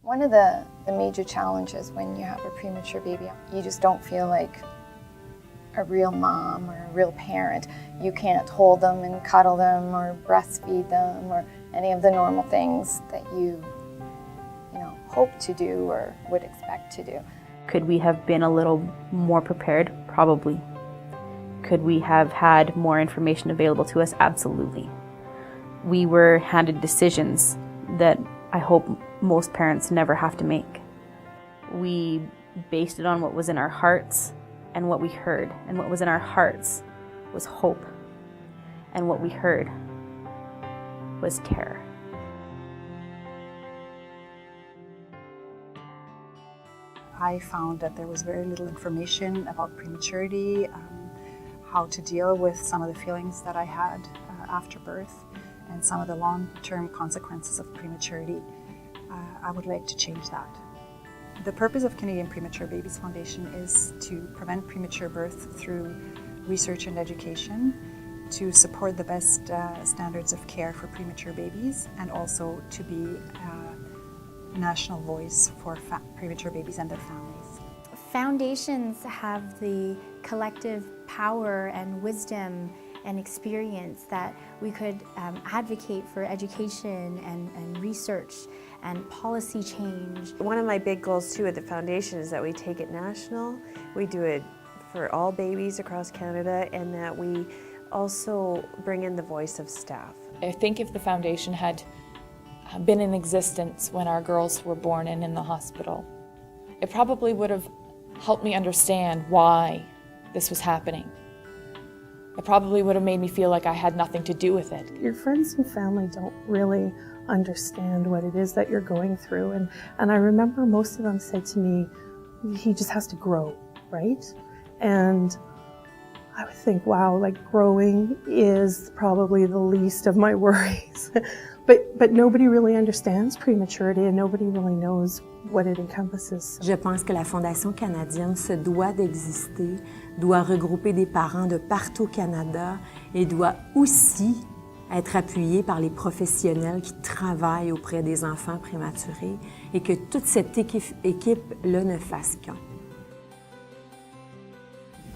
One of the major challenges when you have a premature baby, you just don't feel like a real mom or a real parent. You can't hold them and cuddle them or breastfeed them or any of the normal things that you hope to do or would expect to do. Could we have been a little more prepared? Probably. Could we have had more information available to us? Absolutely. We were handed decisions that I hope most parents never have to make. We based it on what was in our hearts and what we heard. And what was in our hearts was hope. And what we heard was terror. I found that there was very little information about prematurity, how to deal with some of the feelings that I had after birth, and some of the long-term consequences of prematurity. I would like to change that. The purpose of Canadian Premature Babies Foundation is to prevent premature birth through research and education, to support the best standards of care for premature babies, and also to be a national voice for premature babies and their families. Foundations have the collective power and wisdom and experience that we could advocate for education and research and policy change. One of my big goals too at the foundation is that we take it national. We do it for all babies across Canada, and that we also bring in the voice of staff. I think if the foundation had been in existence when our girls were born and in the hospital, it probably would have helped me understand why this was happening. It probably would have made me feel like I had nothing to do with it. Your friends and family don't really understand what it is that you're going through. And I remember most of them said to me, he just has to grow, right? And I would think, wow, like growing is probably the least of my worries. But nobody really understands prematurity and nobody really knows what it encompasses. Je pense que la Fondation canadienne se doit d'exister, doit regrouper des parents de partout au Canada et doit aussi être appuyée par les professionnels qui travaillent auprès des enfants prématurés et que toute cette équipe-là ne fasse qu'un.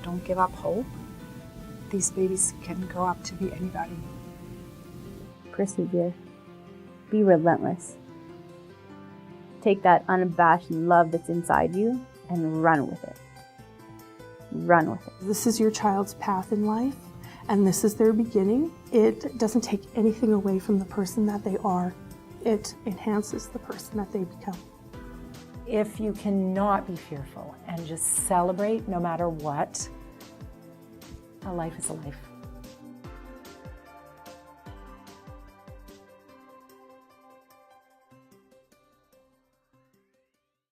Don't give up hope. These babies can grow up to be anybody. Persevere. Be relentless. Take that unabashed love that's inside you and run with it. Run with it. This is your child's path in life, and this is their beginning. It doesn't take anything away from the person that they are. It enhances the person that they become. If you cannot be fearful and just celebrate no matter what, a life is a life.